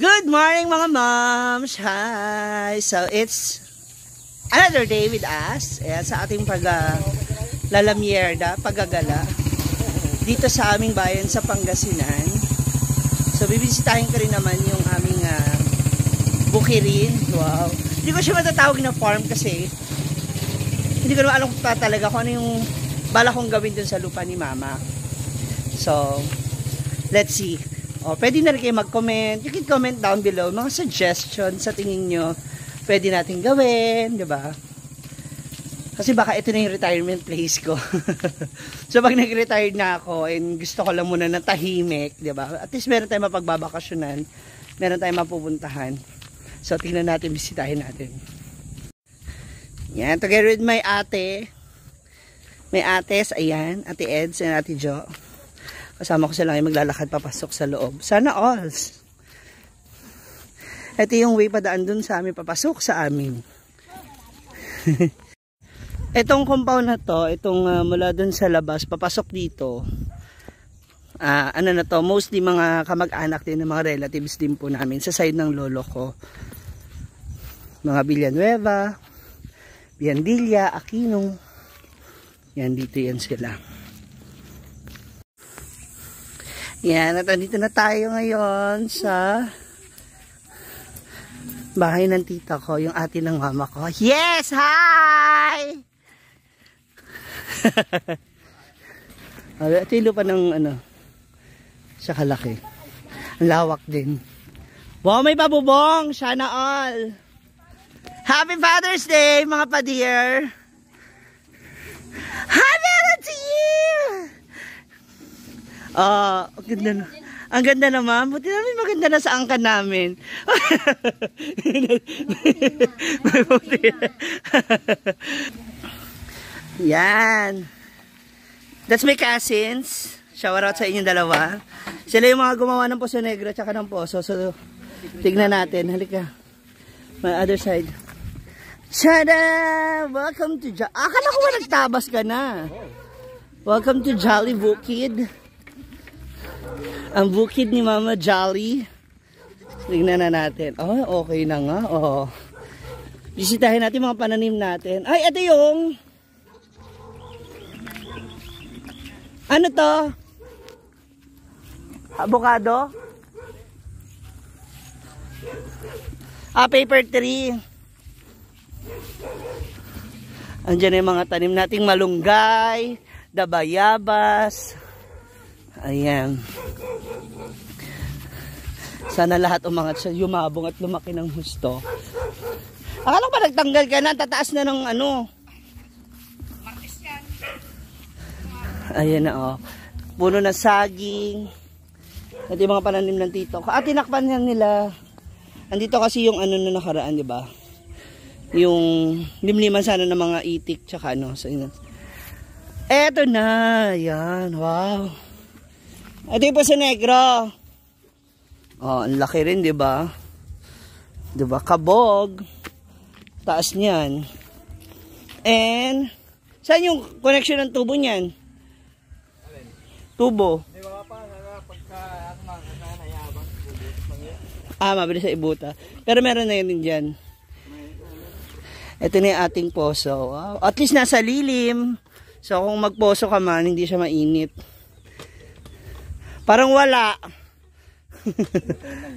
Good morning mga moms! Hi! So it's another day with us. Ayan, sa ating lalamierda, paggagala dito sa aming bayan sa Pangasinan. So bibisitahin ko rin naman yung aming bukirin. Wow! Hindi ko siya matatawag na farm kasi hindi ko naman alam talaga kung ano yung bala kong gawin dun sa lupa ni mama. So let's see. O, pwede na rin kayo mag-comment. You can comment down below mga suggestions sa tingin nyo pwede natin gawin, di ba? Kasi baka ito na yung retirement place ko. So pag nag-retired na ako and gusto ko lang muna ng tahimik, di ba? At least meron tayong mapagbabakasyonan, meron tayong mapupuntahan. So tingnan natin, bisitahin natin. Yan, together with my ate. May ates, ayan, Ate Eds and Ate Jo. Kasama ko sila ngayon maglalakad papasok sa loob. Sana all. Ito yung way padaan dun sa amin, papasok sa amin. Itong compound na to, itong mula dun sa labas, papasok dito. Ano na to, mostly mga kamag-anak din, mga relatives din po namin sa side ng lolo ko. Mga Villanueva, Biandilla, Aquino. Yan, dito yan sila. Yan, at andito na tayo ngayon sa bahay ng tita ko, yung ate ng mama ko. Yes! Hi! Ito yung lupa ng ano, siya kalaki. Ang lawak din. Wow, may pabubong! Sana all! Happy Father's Day, mga pa-dear! Happy to you! Ang ganda na. Ang ganda naman. Buti namin maganda na sa angkan namin. Yan. That's my cousins. Shout out sa inyong dalawa. Sila yung mga gumawa ng Poso Negro tsaka ng Poso. So, tignan natin. Halika. My other side. Tada! Welcome to akala ko ba nagtabas ka na? Welcome to Jolly Bukid. Ang bukid ni Mama Jolly. Tingnan na natin. Oh, okay na nga. Oh. Bisitahin natin mga pananim natin. Ay, ito yung ano to? Avocado? Paper tree. Andiyan yung mga tanim nating malunggay, dabayabas. Ayan. Sana lahat umangat siya, yumabong at lumaki ng husto. Akala ko pa nagtanggal ka na, tataas na ng ano. Ayan na oh. Puno na saging. Ito yung mga pananim ng tito. Tinakpan yan nila. Andito kasi yung ano na nakaraan, di ba? Yung limliman sana ng mga itik tsaka ano. So, eto na. Yan. Wow. Ito yung Poso Negro. Ang laki rin, di ba? Di ba? Kabog. Taas niyan. And, saan yung connection ng tubo niyan? Tubo. Mabilis sa ibuta. Pero meron na yun din dyan. Ito na yung ating poso. Wow. At least nasa lilim. So, kung magposo ka man, hindi siya mainit. Parang wala.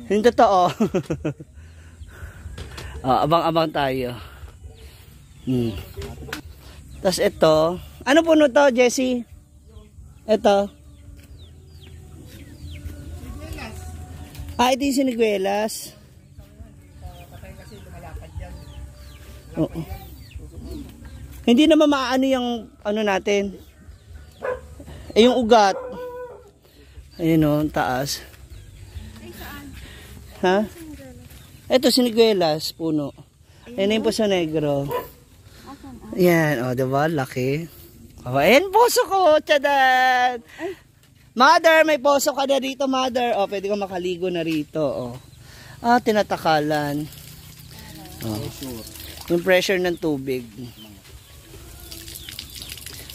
Hindi totoo. Abang-abang tayo. Tapos ito. Ano puno to, Jessie? Ito. Ito yung siniguelas. Oo. Hindi naman maano yung ano natin. Yung ugat. Ayun o, taas. Ha? Ito, siniguelas, puno. Ayun yung Poso Negro. Ayan, o, diba? Laki. Ayan, poso ko, tsadan! Mother, may poso ka na rito, mother. O, pwede ka makaligo na rito, o. Tinatakalan. O. Yung pressure ng tubig.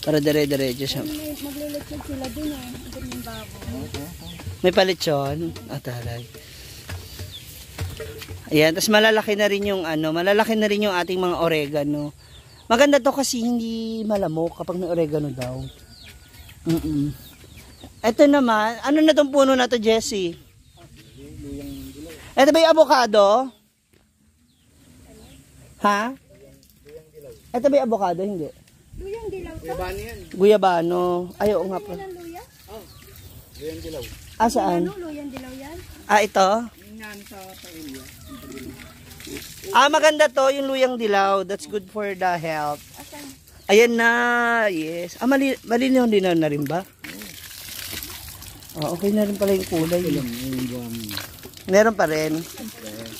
Para dire-diretso siya. Maglilitsod sila dun eh. Dun yung babo. May palitsyon. Taray. Ayan, tapos malalaki na rin yung malalaki na rin yung ating mga oregano. Maganda to kasi hindi malamok kapag may oregano daw. Ito naman, ano na tong puno na to, Jessie? Ito ba yung avocado? Ha? Ito ba yung avocado? Hindi. Luyang dilaw to? Guyabano yan. Guyabano. Ay, oo nga pa. Luya? Oh, luyang dilaw. Ah, saan? Luyang dilaw yan? Ah, ito? Yan sa pailya. Ah, maganda to, yung luyang dilaw. That's good for the health. Asan? Ayan na, yes. Ah, malinaw din na rin ba? Oh, okay na rin pala yung kulay. Meron pa rin.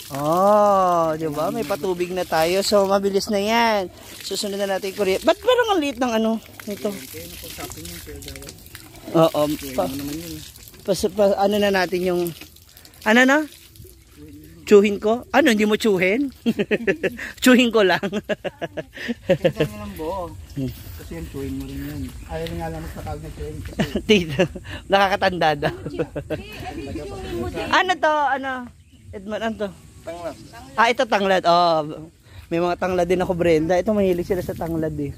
Oh, di ba? May patubig na tayo. So, mabilis na yan. Susunod na natin yung kuryente. Ba't parang ang liit ng nito? Oo. Ano na natin yung... Ano na? Chuhin ko? Ano, hindi mo chuhin? Chuhin ko lang. Ito nga lang buo. Kasi yung chuhin mo rin yan. Ayaw nga lang magpatawag na chuhin. Tito, nakakatanda daw. Ano to? Ano? Edmond, ano to? Tanglad. Ah, ito tanglad. Oh, may mga tanglad din ako, Brenda. Ito, mahilig sila sa tanglad eh.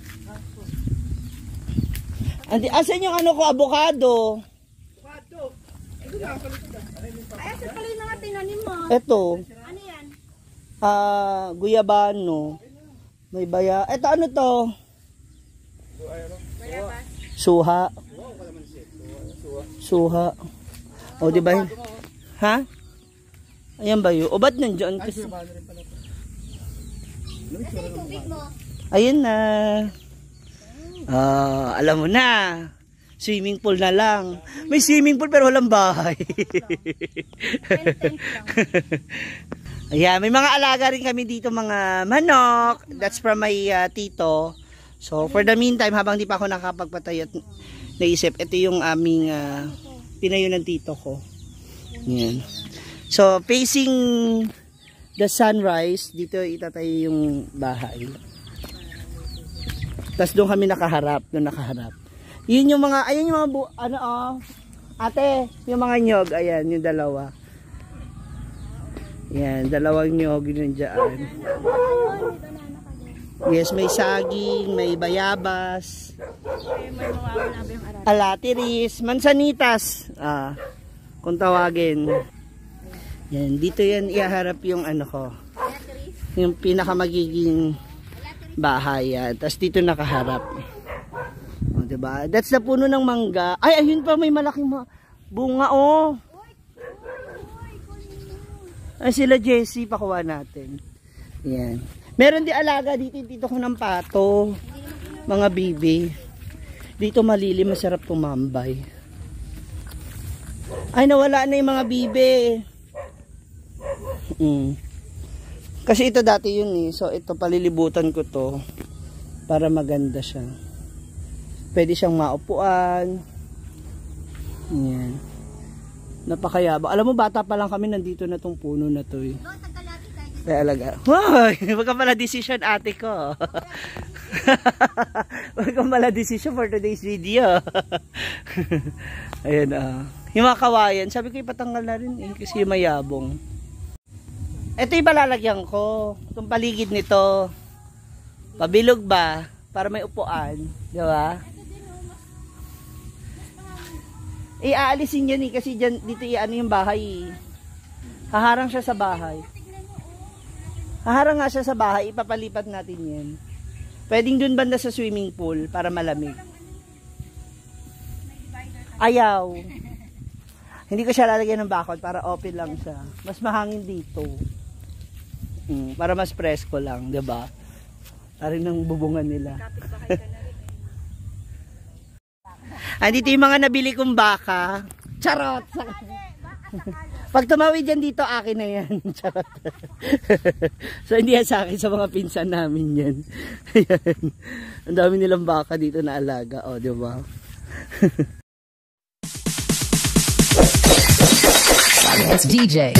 Asan yung ko, avocado? Ay, asan pala yung mga tinanim mo? Ito. Ano yan? Guyabano. May baya. Ito, ano to? Bayabas. Suha. Suha. O, di ba? Ha? Ayan ba yun? O, ba't nandiyan? Kasi... Asan yung tubig mo? Ayun na. Alam mo na. Swimming pool na lang. May swimming pool pero walang bahay. Ayan, may mga alaga rin kami dito, mga manok. That's from my tito. So, for the meantime, habang di pa ako nakapagpatay at naisip, ito yung aming pinayo ng tito ko. Ayan. So, facing the sunrise, dito itatayo yung bahay. Tapos doon kami nakaharap, Yun yung mga, ayun yung mga, ate, yung mga nyog, ayan, yung dalawa. Yan, dalawang nyog yun dyan. Yes, may saging, may bayabas, alatiris, mansanitas, kung tawagin. Yan, dito yan ihaharap yung ko, yung pinaka magiging bahay yan. Tapos dito nakaharap. O, diba? That's the puno ng mangga. Ay, ayun pa, may malaking bunga, oh. Ay, sila Jessie, pakuha natin. Yan. Meron di alaga dito ko ng pato. Mga bibi. Dito malilim, masarap tumambay. Ay, nawala na yung mga bibi. Kasi ito dati yun eh. So, ito, palilibutan ko to. Para maganda siya. Pwede siyang maupuan. Yan. Napakayaba. Alam mo, bata pa lang kami, nandito na tong puno na to eh. Kaya alaga. Hoy! Wag ka pala decision, ate ko. Wag ka pala decision for today's video. Ayan yung mga kawayan, sabi ko ipatanggal na rin eh, kasi mayabong. Ito yung palalagyan ko. Itong paligid nito. Pabilog ba? Para may upuan. Di ba? Aalisin yan eh. Kasi dyan, dito yung bahay eh. Haharang siya sa bahay. Haharang nga siya sa bahay. Ipapalipat natin yan. Pwedeng dun banda sa swimming pool para malamig. Ayaw. Hindi ko siya lalagyan ng bakod para open lang siya. Mas mahangin dito. Para mas presko lang, 'di ba? Arin ng bubungan nila. Andito yung mga nabili kong baka. Charot! Pag tumawid yan dito, akin na yan. Charot. So, hindi yan sa akin, sa mga pinsan namin yan. Ayan. Ang dami nilang baka dito na alaga. O, di ba? It's DJ.